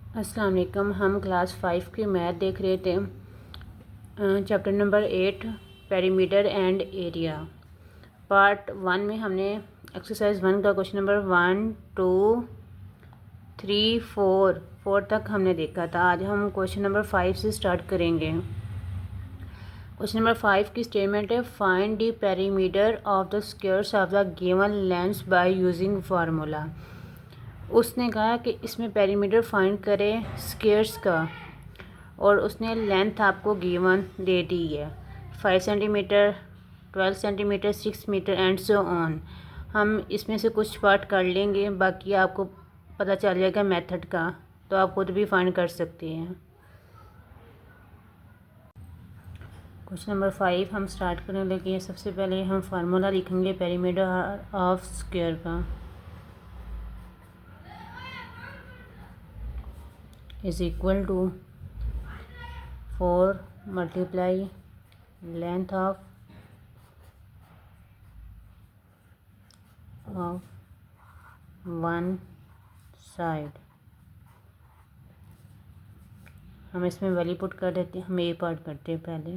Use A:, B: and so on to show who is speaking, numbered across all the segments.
A: अस्सलाम वालेकुम। हम क्लास 5 की मैथ देख रहे थे। Chapter number 8 perimeter and area. Part 1 में हमने एक्सरसाइज 1 का क्वेश्चन नंबर 1 2 3 4 तक हमने देखा था। आज हम क्वेश्चन नंबर 5 से स्टार्ट करेंगे। क्वेश्चन नंबर 5 की स्टेटमेंट है, find the perimeter of the squares of the given length by using formula. उसने कहा कि इसमें पेरीमीटर फाइंड करें स्क्वायर्स का, और उसने लेंथ आपको गिवन दे दी है 5 centimetre, 12 centimetre, 6 metre and so on. हम इसमें से कुछ पार्ट कर लेंगे, बाकी आपको पता चल जाएगा मेथड का, तो आप खुद भी फाइंड कर सकते हैं। क्वेश्चन नंबर 5 हम स्टार्ट करने लगे। सबसे पहले हम फार्मूला लिखेंगे पेरीमीटर ऑफ स्क्वायर का। Is equal to 4 multiply length of one side. हम इसमें वैल्यू पुट कर देते हैं। हम ए पार्ट करते हैं पहले।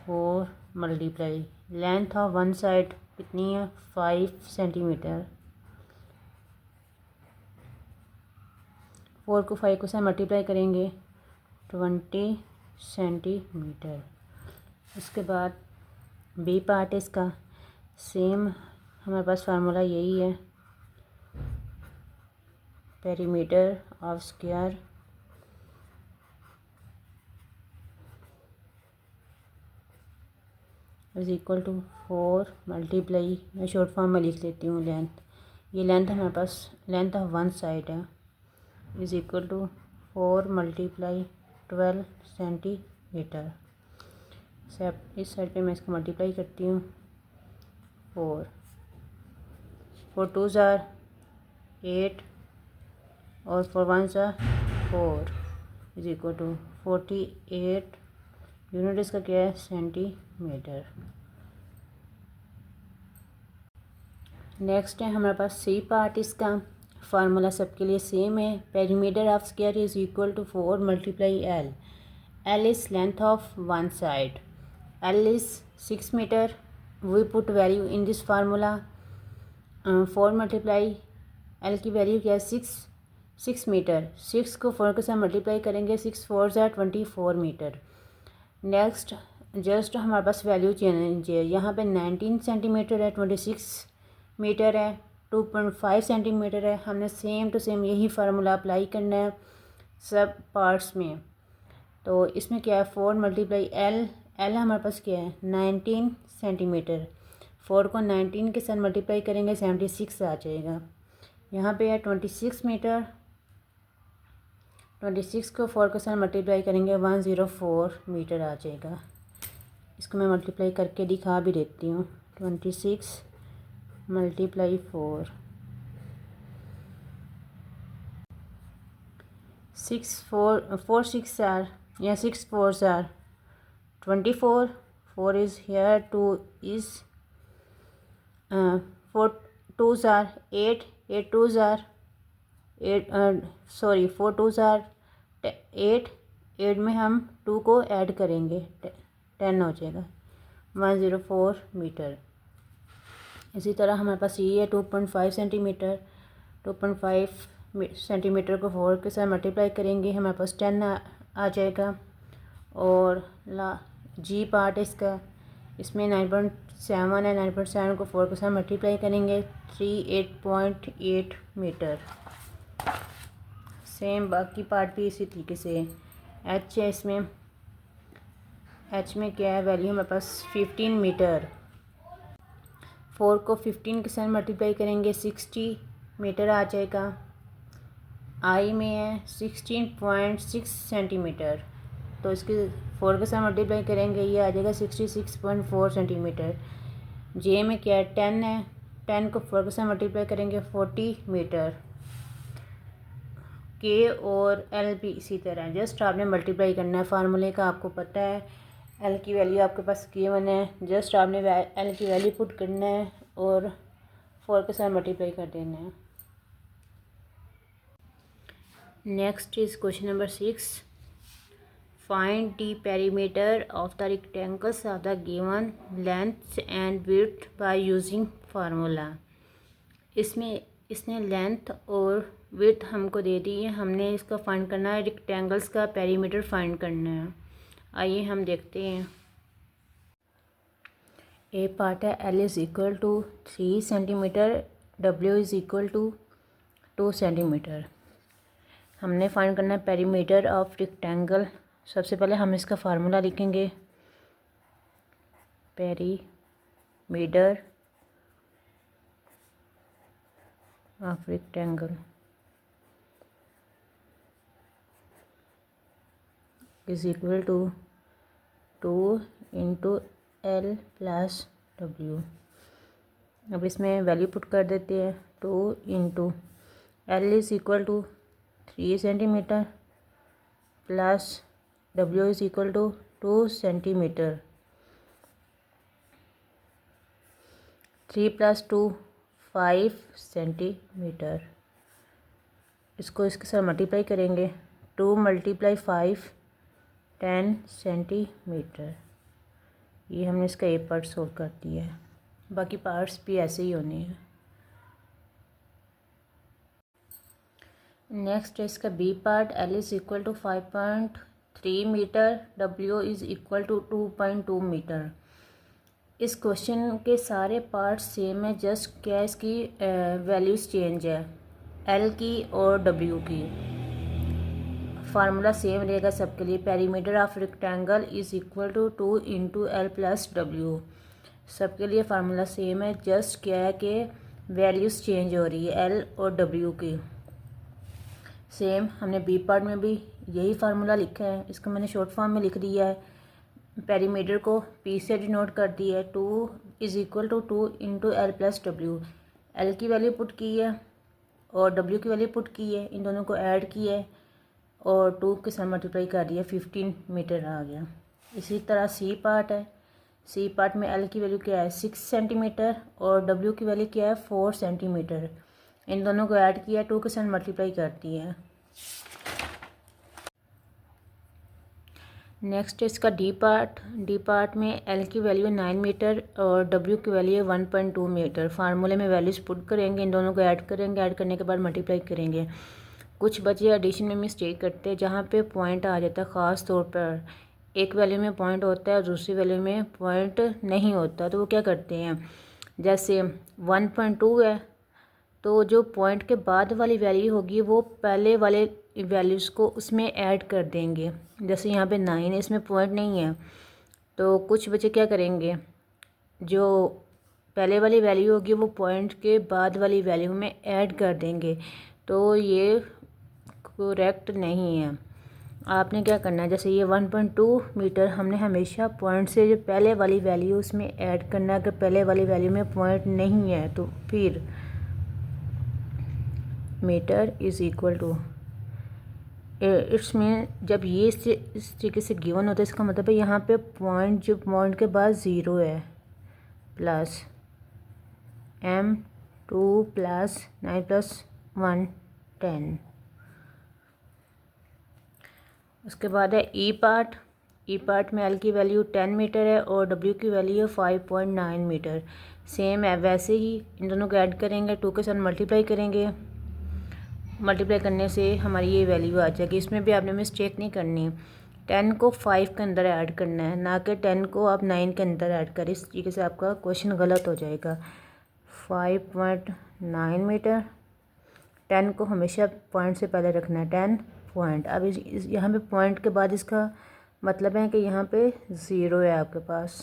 A: 4 multiply length of one side कितनी है 5 सेंटीमीटर। 4 को 5 को साथ मल्टीप्लाई करेंगे 20 सेंटीमीटर। उसके बाद बी पार्ट इसका सेम, हमारे पास फार्मूला यही है, perimeter of square is equal to 4 multiply, मैं शॉर्ट फॉर्म में लिख लेती हूँ लेंथ। ये लेंथ हमारे पास लेंथ ऑफ वन साइड है, is equal to 4 multiply 12 centimetre. इस साइड पे मैं इसको मल्टीप्लाई करती हूँ 4 2 ज़ार 8 और 4 1 ज़ार 4 इज इक्वल टू 48। यूनिट इसका क्या है सेंटीमीटर। नेक्स्ट है हमारे पास सी पार्ट। इसका फार्मूला सबके लिए सेम है, perimeter of square is equal to 4 multiply L. L is length of one side, L is 6 metre. We put value in this formula. 4 multiply L की value क्या है 6 metre. 6 को 4 के साथ मल्टीप्लाई करेंगे 6 4 ज़ार 24 मीटर। नेक्स्ट जस्ट हमारे पास value change है, यहाँ पे 19 सेंटीमीटर है, 26 मीटर है, 2.5 सेंटीमीटर है। हमने सेम टू सेम यही फार्मूला अप्लाई करना है सब पार्ट्स में। तो इसमें क्या है 4 मल्टीप्लाई एल, एल हमारे पास क्या है 19 सेंटीमीटर। 4 को 19 के साथ मल्टीप्लाई करेंगे 76 आ जाएगा। यहाँ पे है 26 मीटर, 26 को 4 के साथ मल्टीप्लाई करेंगे 104 मीटर आ जाएगा। इसको मैं मल्टीप्लाई करके दिखा भी देती हूँ। 26 मल्टीप्लाई 4 4 6 ज़ार या 6 4 ज़ार 24। 4 इज़ हेयर, 2 इज़ 4 2 ज़ार 8 8 2 ज़ार 8 सॉरी 4 2 ज़ार 8 8 में हम 2 को ऐड करेंगे 10 हो जाएगा 104 मीटर। इसी तरह हमारे पास ये है 2.5 सेंटीमीटर। 2.5 सेंटीमीटर को 4 के साथ मल्टीप्लाई करेंगे हमारे पास 10 आ जाएगा। और जी पार्ट इसका, इसमें 9.7 है, 9.7 को 4 के साथ मल्टीप्लाई करेंगे 38.8 मीटर। सेम बाकी पार्ट भी इसी तरीके से है। एच है, इसमें एच में क्या है वैल्यू हमारे पास 15 मीटर। 4 को 15 के साथ मल्टीप्लाई करेंगे 60 मीटर आ जाएगा। आई में है 16.6 सेंटीमीटर, तो इसके 4 के साथ मल्टीप्लाई करेंगे ये आ जाएगा 66.4 सेंटीमीटर। जे में क्या है 10 है, 10 को 4 के साथ मल्टीप्लाई करेंगे 40 मीटर। के और एल भी इसी तरह, जस्ट आपने मल्टीप्लाई करना है। फार्मूले का आपको पता है, एल की वैल्यू आपके पास गिवन है, जस्ट आपने एल की वैल्यू पुट करना है और 4 के साथ मल्टीप्लाई कर देना है। Next is question number 6. Find the perimeter of the rectangles of the given length and width by using formula. इसमें इसने लेंथ और विड्थ हमको दे दी है, हमने इसका फाइंड करना है, रेक्टेंगल्स का पेरीमीटर फाइंड करना है. आइए हम देखते हैं. ए पार्ट है L is equal to 3 centimetre, W is equal to 2 centimetre. हमने फाइंड करना है पेरीमीटर ऑफ रेक्टेंगल. सबसे पहले हम इसका फार्मूला लिखेंगे. Perimeter of rectangle is equal to 2 into L plus W. अब इसमें वैल्यू पुट कर देते हैं. 2 into L is equal to 3 centimetre plus W is equal to 2 centimetre. 3 plus 2 5 centimetre. इसको इसके साथ मल्टीप्लाई करेंगे. 2 मल्टीप्लाई 5 10 सेंटीमीटर. ये हमने इसका ए पार्ट सोल्व कर दिया है. बाकी पार्ट्स भी ऐसे ही होने हैं. नेक्स्ट है इसका B part. L is equal to 5.3 metre, W is equal to 2.2 metre. इस क्वेश्चन के सारे पार्ट्स सेम है, जस्ट क्या इसकी वैल्यूज़ चेंज है L की और W की. फार्मूला सेम रहेगा सबके लिए. Perimeter of rectangle is equal to 2 into L plus W. सबके लिए फार्मूला सेम है, जस्ट क्या है कि वैल्यूज़ चेंज हो रही है L और W की. सेम हमने बी पार्ट में भी यही फार्मूला लिखा है. इसको मैंने शॉर्ट फॉर्म में लिख दिया है. पेरीमीटर को P से डिनोट कर दिया है. 2 is equal to 2 into L plus W. L की वैल्यू पुट की है और W की वैल्यू पुट की है. इन दोनों को ऐड किया है और 2 के साथ मल्टीप्लाई कर दिया. 15 मीटर आ गया. इसी तरह सी पार्ट है. सी पार्ट में L की वैल्यू क्या है 6 सेंटीमीटर और W की वैल्यू क्या है 4 सेंटीमीटर. इन दोनों को ऐड किया, 2 के साथ मल्टीप्लाई करती है. नेक्स्ट इसका डी पार्ट. डी पार्ट में L की वैल्यू 9 मीटर और W की वैल्यू 1.2 मीटर. फार्मूले में वैल्यूज़ पुट करेंगे, इन दोनों को ऐड करेंगे, ऐड करने के बाद मल्टीप्लाई करेंगे. कुछ बच्चे एडिशन में मिस्टेक करते हैं जहाँ पे पॉइंट आ जाता है. ख़ास तौर पर एक वैल्यू में पॉइंट होता है और दूसरी वैल्यू में पॉइंट नहीं होता. तो वो क्या करते हैं, जैसे 1.2 है तो जो पॉइंट के बाद वाली वैल्यू होगी वो पहले वाले वैल्यूज़ को उसमें ऐड कर देंगे. जैसे यहाँ पे 9 है, इसमें पॉइंट नहीं है, तो कुछ बच्चे क्या करेंगे, जो पहले वाली वैल्यू होगी वो पॉइंट के बाद वाली वैल्यू में ऐड कर देंगे. तो ये करेक्ट नहीं है. आपने क्या करना है, जैसे ये 1.2 मीटर हमने हमेशा पॉइंट से जो पहले वाली वैल्यू उसमें ऐड करना है. अगर पहले वाली वैल्यू में पॉइंट नहीं है तो फिर metre is equal to it's mean जब ये इस तरीके से गिवन होता है इसका मतलब है यहाँ पे पॉइंट जो पॉइंट के बाद 0 है प्लस M2 प्लस 9 प्लस 1 10. उसके बाद है ई पार्ट. ई पार्ट में L की वैल्यू 10 मीटर है और W की वैल्यू है 5.9 मीटर. सेम है, वैसे ही इन दोनों को ऐड करेंगे, 2 के साथ मल्टीप्लाई करेंगे. मल्टीप्लाई करने से हमारी ये वैल्यू आ जाएगी. इसमें भी आपने मिस्टेक नहीं करनी. 10 को 5 के अंदर ऐड करना है, ना कि 10 को आप 9 के अंदर ऐड करें. इस तरीके से आपका क्वेश्चन गलत हो जाएगा. 5.9 मीटर. 10 को हमेशा पॉइंट से पहले रखना है. 10 पॉइंट. अब यहाँ पे पॉइंट के बाद इसका मतलब है कि यहाँ पे 0 है आपके पास.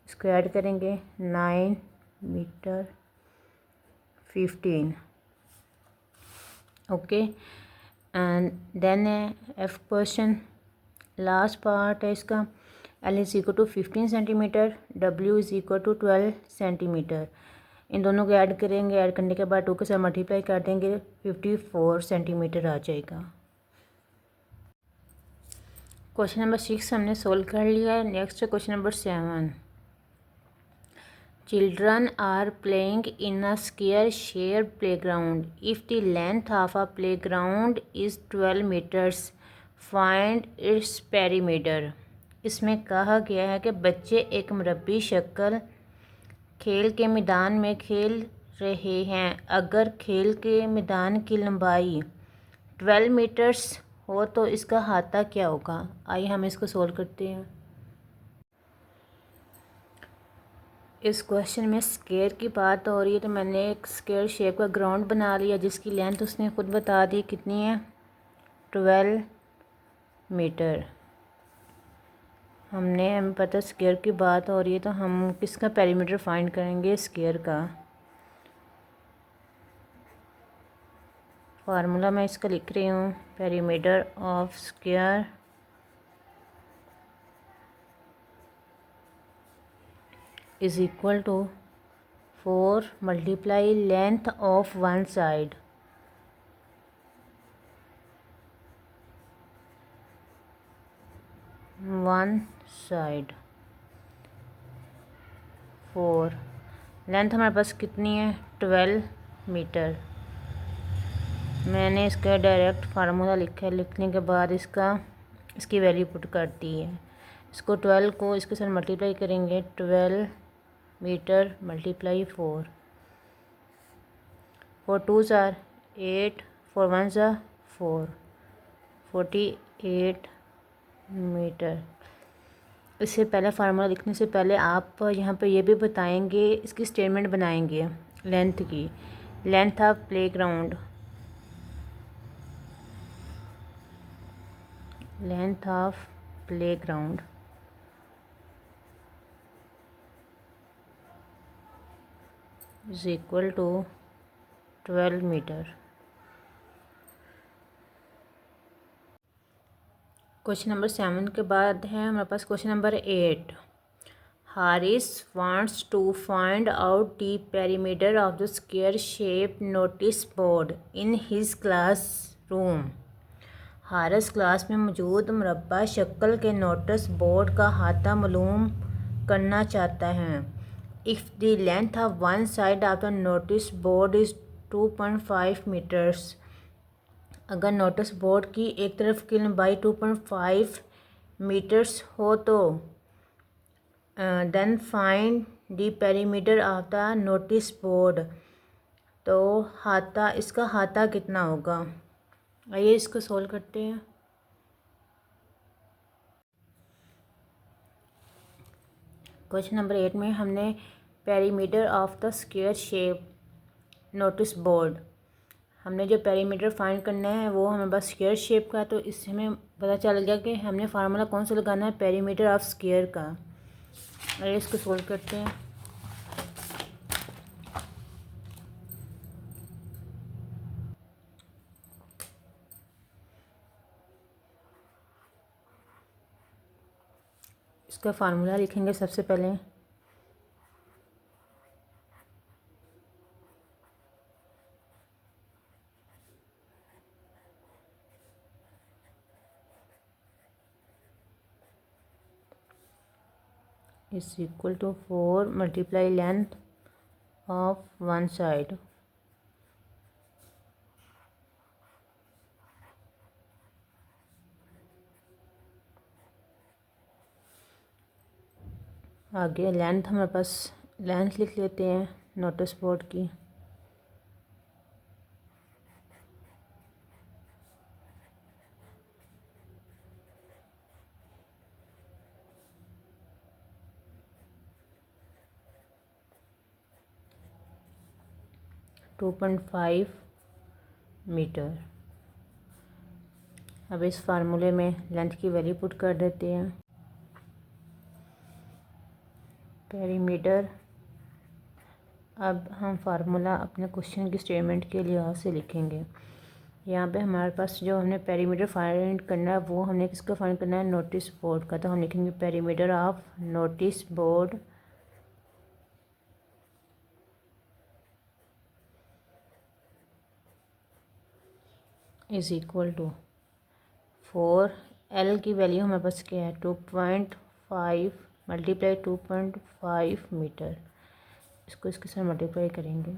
A: इसको ऐड करेंगे 9 metre 15. Okay and then F question. Last part है इसका. L is equal to 15 centimetre, W is equal to 12 centimetre. इन दोनों को ऐड करेंगे, ऐड करने के बाद 2 के साथ मल्टीप्लाई कर देंगे, 54 सेंटीमीटर आ जाएगा. क्वेश्चन नंबर 6 हमने सोल्व कर लिया है. नेक्स्ट है question number 7. Children are playing in a square-shaped playground. If the length of a playground is 12 meters, find its perimeter. इसमें कहा गया है कि बच्चे एक मुरब्बी शक्ल खेल के मैदान में खेल रहे हैं। अगर खेल के मैदान की लंबाई 12 मीटर्स हो तो इसका अहाता क्या होगा। आइए हम इसको सोल्व करते हैं। इस क्वेश्चन में स्क्वायर की बात हो रही है, तो मैंने एक स्क्वायर शेप का ग्राउंड बना लिया जिसकी लेंथ उसने खुद बता दी कितनी है, 12 मीटर। हमें पता स्क्वायर की बात हो रही है, तो हम किसका पेरीमीटर फाइंड करेंगे, स्क्वायर का। फार्मूला मैं इसका लिख रही हूँ, perimeter of square is equal to 4 multiply length of one side side 4। Length हमारे पास कितनी है, 12 मीटर। मैंने इसका डायरेक्ट फार्मूला लिखा है, लिखने के बाद इसकी वैल्यू पुट कर दी है। इसको 12 को इसके साथ मल्टीप्लाई करेंगे, 12 मीटर मल्टीप्लाई 4 2 ज़ार 8 4 1 ज़ार 4 48 मीटर। इससे पहले फार्मूला लिखने से पहले आप यहाँ पे ये भी बताएंगे, इसकी स्टेटमेंट बनाएंगे लेंथ की। Length of playground, length of playground is equal to 12 metre. Question number 7 के बाद है हमारे पास question number 8। Haris wants to find out the perimeter of the square shape notice board in his class room. Haris class में मौजूद मुरब्बा शक्ल के नोटिस बोर्ड का अहाता मालूम करना चाहता है। If the length of one side of the notice board is 2.5 metres, अगर नोटिस बोर्ड की एक तरफ की लंबाई 2.5 मीटर्स हो तो then find the perimeter of the notice board, तो इसका हाथा कितना होगा। आइए इसको सोल्व करते हैं। क्वेश्चन नंबर 8 में हमने perimeter of the square shape notice board, हमने जो पेरीमीटर फाइंड करना है वो हमें बस स्क्वायर शेप का, तो इससे हमें पता चल गया कि हमने फार्मूला कौन सा लगाना है, पेरीमीटर ऑफ स्क्वायर का। आइए इसको सोल्व करते हैं। इसका फार्मूला लिखेंगे सबसे पहले। Is equal to 4 multiply length of one side आगे लेंथ हमारे पास लेंथ लिख लेते हैं नोटिस बोर्ड की। To 2.5 metre. अब इस फार्मूले में लेंथ की वैल्यू पुट कर देते हैं। पेरीमीटर, अब हम फार्मूला अपने क्वेश्चन की स्टेटमेंट के लिहाज से लिखेंगे। यहाँ पे हमारे पास जो हमने पेरीमीटर फाइंड करना है वो हमने किसका फाइंड करना है, नोटिस बोर्ड का। तो हम लिखेंगे perimeter of notice board is equal to 4, L की वैल्यू हमारे पास क्या है, 2.5 मल्टीप्लाई 2.5 मीटर। इसको इसके साथ मल्टीप्लाई करेंगे।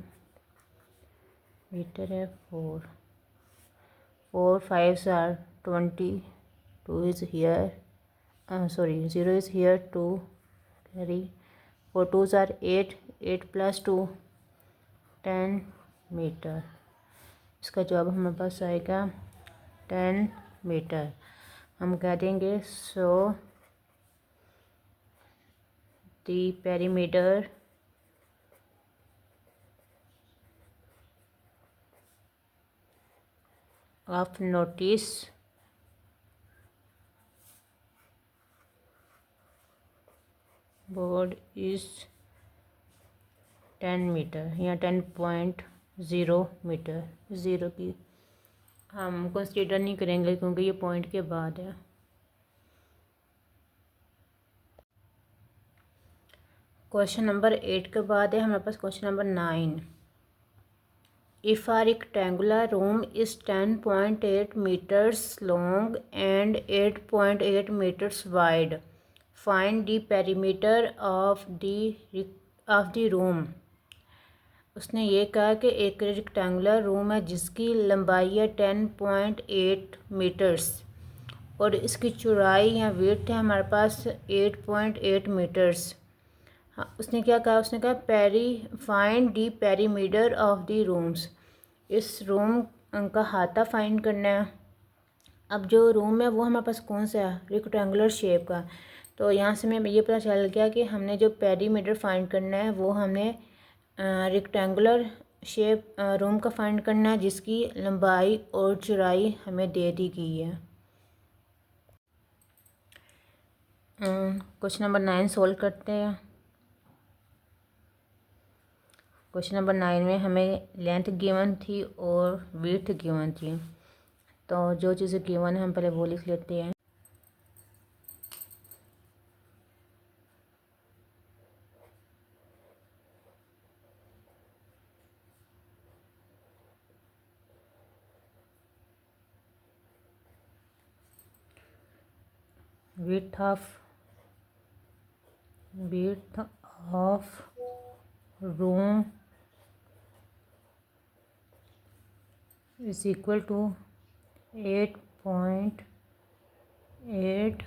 A: मीटर है 4, 4 5s are 20, 2 is here, sorry 0 is here, 2 carry, 4 2s are 8, 8 plus 2 10 metre. इसका जवाब हमारे पास आएगा 10 मीटर। हम कह देंगे so the perimeter of notice board is 10 metre या 10.0 मीटर। ज़ीरो की हम कंसीडर नहीं करेंगे क्योंकि ये पॉइंट के बाद है। क्वेश्चन नंबर 8 के बाद है हमारे पास question number 9। If a rectangular room is 10.8 meters long and 8.8 meters wide, find the perimeter of the room। उसने ये कहा कि एक रेक्टेंगुलर रूम है जिसकी लंबाई है 10.8 मीटर्स और इसकी चौड़ाई या विड्थ है हमारे पास 8.8 मीटर्स। हाँ, उसने क्या कहा, उसने कहा find the perimeter of the rooms. इस रूम का हाथा फाइंड करना है। अब जो रूम है वो हमारे पास कौन सा है, रेक्टेंगुलर शेप का। तो यहाँ से हमें ये पता चल गया कि हमने जो पेरीमीटर फाइंड करना है वो हमने रेक्टेंगुलर शेप रूम का फाइंड करना है जिसकी लंबाई और चौड़ाई हमें दे दी गई है। क्वेश्चन नंबर 9 सोल्व करते हैं। क्वेश्चन नंबर 9 में हमें लेंथ गिवन थी और विड्थ गिवन थी। तो जो चीज़ें गिवन है हम पहले वो लिख लेते हैं। width of room is equal to 8.8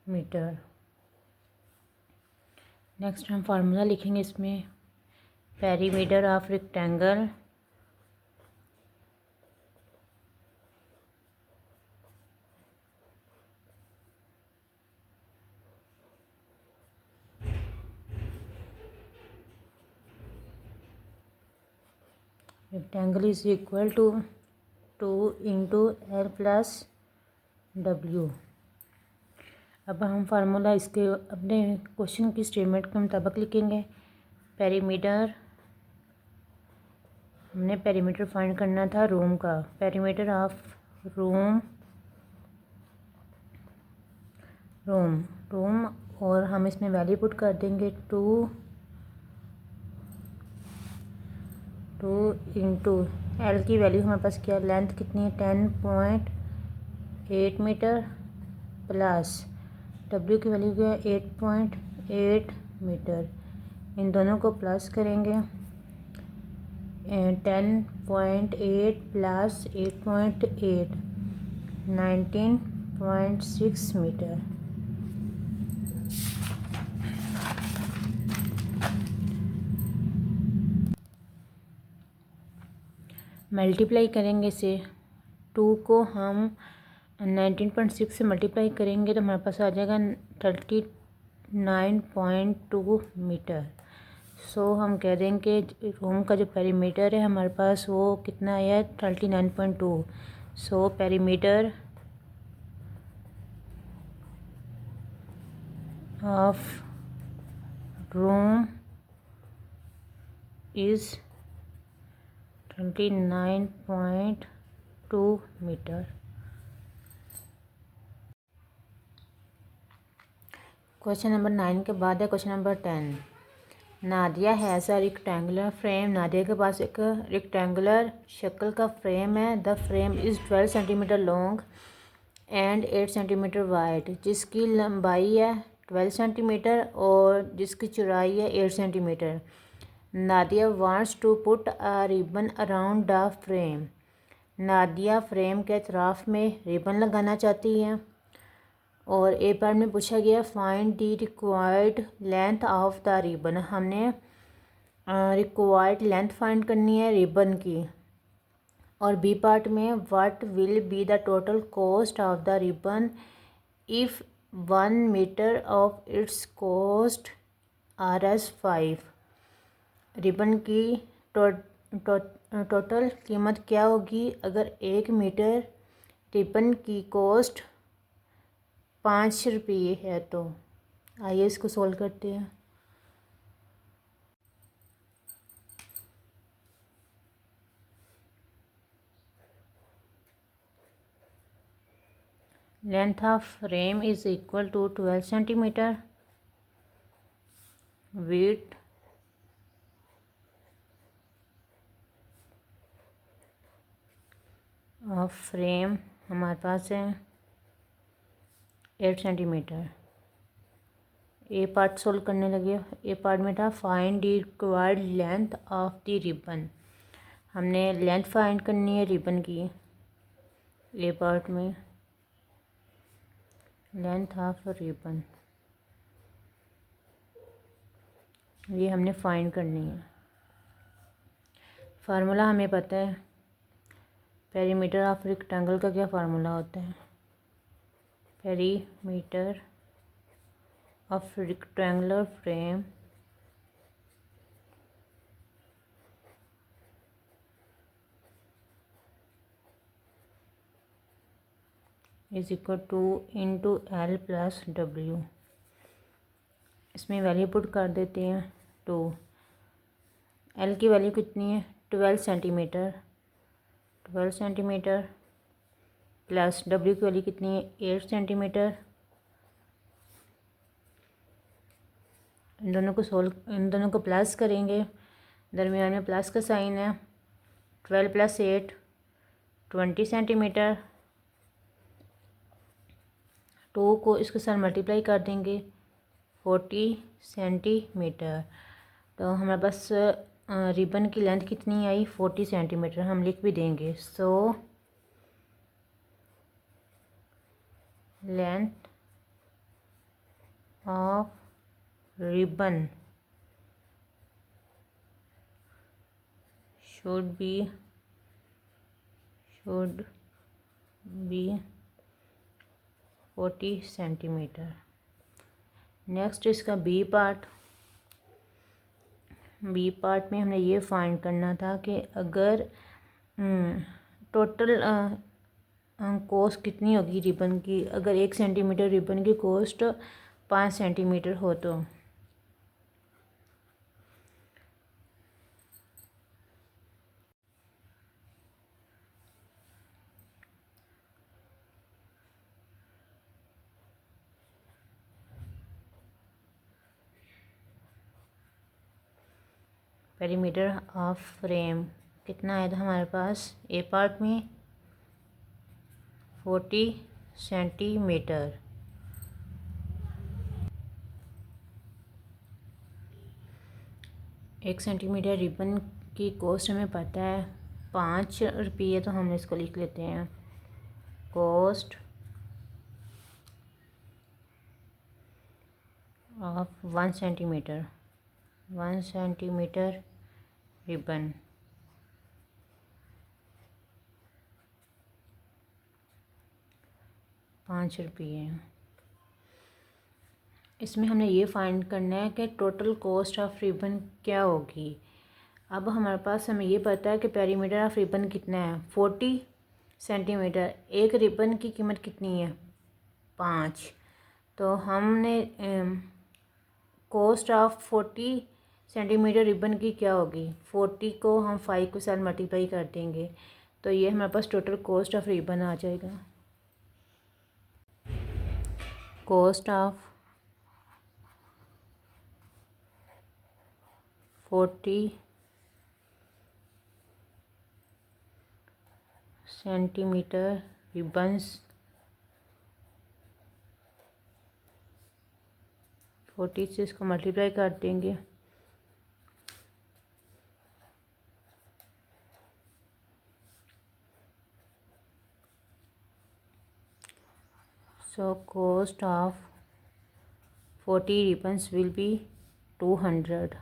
A: metre. Next हम फार्मूला लिखेंगे इसमें, perimeter of rectangle is equal to 2 into L plus W। अब हम फार्मूला इसके अपने क्वेश्चन की स्टेटमेंट के मुताबिक लिखेंगे। पेरीमीटर, हमने पेरीमीटर फाइंड करना था रूम का। पेरीमीटर ऑफ रूम और हम इसमें वैल्यू पुट कर देंगे 2 इंटू एल की वैल्यू हमारे पास क्या, लेंथ कितनी है 10.8 मीटर प्लस डब्ल्यू की वैल्यू क्या है 8.8 मीटर। इन दोनों को प्लस करेंगे, 10.8 प्लस 8.8 19.6 मीटर। मल्टीप्लाई करेंगे इसे, 2 को हम 19.6 से मल्टीप्लाई करेंगे तो हमारे पास आ जाएगा 39.2 मीटर। सो हम कह देंगे रूम का जो पेरीमीटर है हमारे पास वो कितना है 39.2। So perimeter of room is 29.2 metre. Question number 9 के बाद है question number 10। Nadia has a rectangular frame. Nadia के पास एक रेक्टेंगुलर शक्ल का फ्रेम है। The frame is 12 centimetre long and 8 centimetre wide, जिसकी लंबाई है 12 सेंटीमीटर और जिसकी चौड़ाई है 8 centimetre. Nadia wants to put a ribbon around the frame. Nadia frame के अतराफ में रिबन लगाना चाहती है। और ए पार्ट में पूछा गया find the required length of the ribbon. हमने रिक्वायर्ड लेंथ फाइंड करनी है रिबन की। और बी पार्ट में what will be the total cost of the ribbon if 1 metre of its cost Rs5। Ribbon की टोटल कीमत क्या होगी अगर 1 मीटर रिबन की कॉस्ट 5 रुपये है। तो आइए इसको सोल्व करते हैं। Length of frame is equal to 12 centimetre. Width of frame हमारे पास है 8 सेंटीमीटर। ए पार्ट सोल्व करने लगे। ए पार्ट में था find the required length of the ribbon. हमने लेंथ फाइंड करनी है रिबन की। ए पार्ट में लेंथ ऑफ रिबन ये हमने फाइंड करनी है। फार्मूला हमें पता है। पेरीमीटर ऑफ रेक्टेंगल का क्या फार्मूला होता है? Perimeter of rectangular frame is equal two into L plus W. इसमें वैल्यू पुट कर देते हैं। टू एल की वैल्यू कितनी है? 12 सेंटीमीटर। 12 सेंटीमीटर प्लस डब्ल्यू की वैल्यू कितनी है? 8 सेंटीमीटर। इन दोनों को प्लस करेंगे। दरमियान में प्लस का साइन है। 12 + 8 20 सेंटीमीटर। 2 को इसके साथ मल्टीप्लाई कर देंगे 40 सेंटीमीटर। तो हमारे पास रिबन की लेंथ कितनी आई? 40 सेंटीमीटर। हम लिख भी देंगे। So length of ribbon should be 40 centimetre. Next इसका बी पार्ट। बी पार्ट में हमने ये फाइंड करना था कि अगर टोटल कॉस्ट कितनी होगी रिबन की अगर 1 सेंटीमीटर रिबन की कॉस्ट 5 सेंटीमीटर हो तो। पेरीमीटर ऑफ फ्रेम कितना आया था हमारे पास? ए पार्ट में 40 सेंटीमीटर। एक सेंटीमीटर रिबन की कॉस्ट हमें पता है 5 रुपये। तो हम इसको लिख लेते हैं cost of 1 centimetre. 1 centimetre ribbon ₹5। इसमें हमने ये फाइंड करना है कि टोटल कॉस्ट ऑफ रिबन क्या होगी। अब हमारे पास हमें ये पता है कि पेरीमीटर ऑफ रिबन कितना है 40 सेंटीमीटर। एक रिबन की कीमत कितनी है? 5। तो हमने कॉस्ट ऑफ 40 सेंटीमीटर रिबन की क्या होगी? 40 को हम 5 के साथ मल्टीप्लाई कर देंगे तो ये हमारे पास टोटल कॉस्ट ऑफ रिबन आ जाएगा। कॉस्ट ऑफ 40 सेंटीमीटर रिबन्स 40 से इसको मल्टीप्लाई कर देंगे। So cost of 40 ribbons will be 200.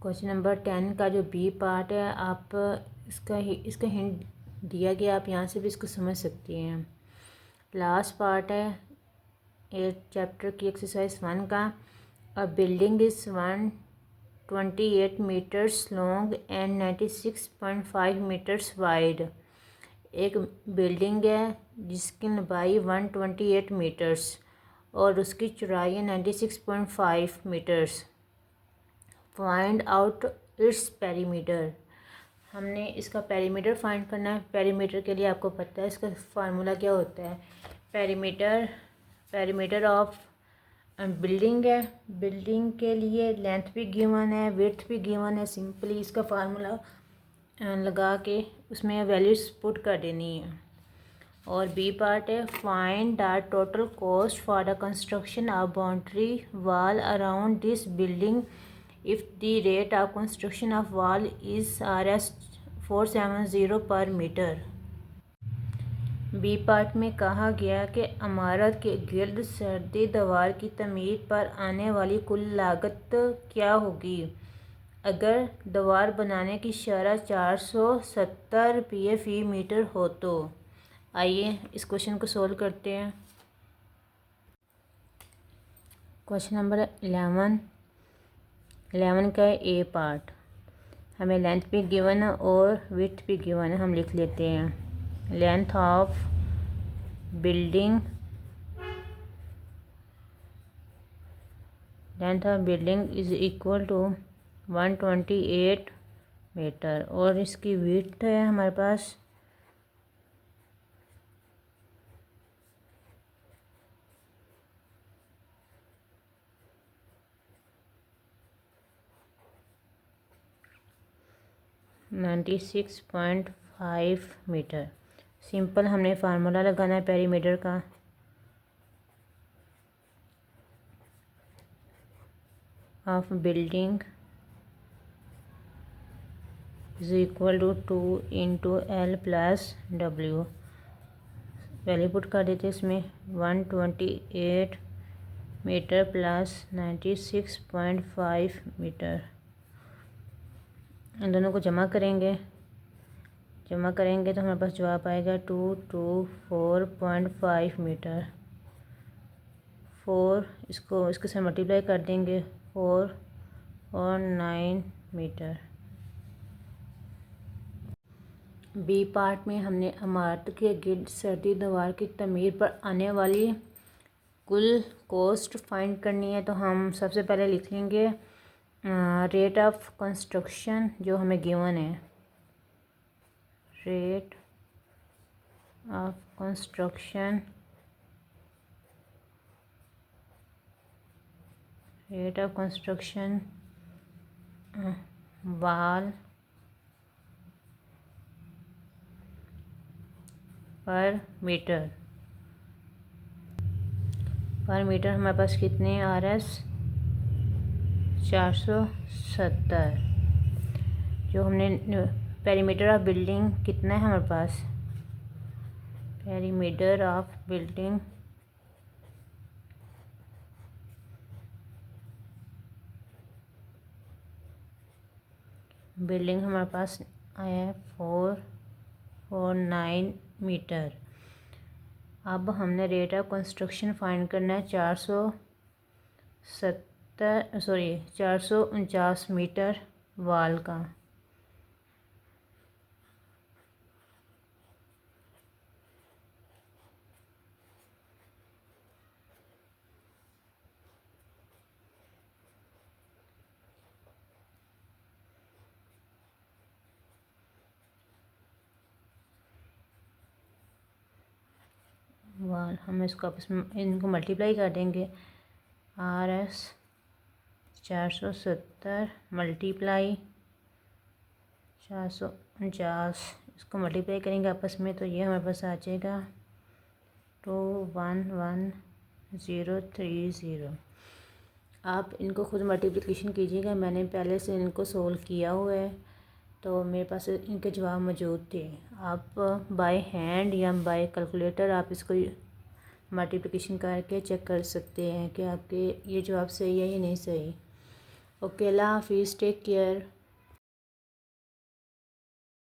A: Question number 10 का जो बी पार्ट है, आप इसका हिंट दिया गया, आप यहाँ से भी इसको समझ सकती हैं। लास्ट पार्ट है 8 चैप्टर की एक्सरसाइज 1 का। A building is 128 metres long and 96.5 metres wide. एक बिल्डिंग है जिसकी लंबाई 128 मीटर्स और उसकी चौड़ाई है 96.5 metres. Find out its perimeter. हमने इसका पेरीमीटर फाइंड करना है। पेरीमीटर के लिए आपको पता है इसका फार्मूला क्या होता है। पेरीमीटर ऑफ बिल्डिंग है। बिल्डिंग के लिए लेंथ भी गिवन है, विड्थ भी गिवन है। सिंपली इसका फार्मूला लगा के उसमें वैल्यूज पुट कर देनी है। और बी पार्ट है find the total cost for the construction of boundary wall around this building if the rate of construction of wall is RS 470 पर मीटर। बी पार्ट में कहा गया कि इमारत के गिर्द सर्दी दीवार की तमीर पर आने वाली कुल लागत क्या होगी अगर दीवार बनाने की शरह 470 रुपये फ़ी मीटर हो तो। आइए इस क्वेश्चन को सोल्व करते हैं। क्वेश्चन नंबर 11 का ए पार्ट। हमें लेंथ भी गिवन है और विड्थ भी गिवन है। हम लिख लेते हैं length of building is equal to 128 metre और इसकी विड्थ है हमारे पास 96.5 मीटर। सिंपल हमने फार्मूला लगाना है पेरीमीटर का। Of building is equal to 2 into L plus W। Value put कर देते इसमें 128 मीटर प्लस 96.5 मीटर। इन दोनों को जमा करेंगे तो हमारे पास जवाब आएगा 224.5 मीटर। 4 इसके साथ मल्टीप्लाई कर देंगे 4 और 9 मीटर। बी पार्ट में हमने इमारत के गिर्द सर्दी दीवार की तमीर पर आने वाली कुल कॉस्ट फाइंड करनी है। तो हम सबसे पहले लिख लेंगे रेट ऑफ कंस्ट्रक्शन जो हमें गिवन है। रेट ऑफ कंस्ट्रक्शन वाल पर मीटर हमारे पास कितने RS 470। जो हमने पेरीमीटर ऑफ बिल्डिंग कितना है हमारे पास। पेरीमीटर ऑफ बिल्डिंग हमारे पास आया 449 मीटर। अब हमने रेट ऑफ कंस्ट्रक्शन फाइंड करना है 449 मीटर वाल का। हम इसको आपस में इनको मल्टीप्लाई कर देंगे। RS 470 मल्टीप्लाई 449, इसको मल्टीप्लाई करेंगे आपस में तो ये हमारे पास आ जाएगा 211,030। आप इनको खुद मल्टीप्लिकेशन कीजिएगा, मैंने पहले से इनको सोल्व किया हुआ है तो मेरे पास इनके जवाब मौजूद थे। आप बाय हैंड या बाय कैलकुलेटर आप इसको मल्टीप्लिकेशन करके चेक कर सकते हैं कि आपके ये जवाब सही है या नहीं सही। ओके, अल्लाह हाफिज़, टेक केयर।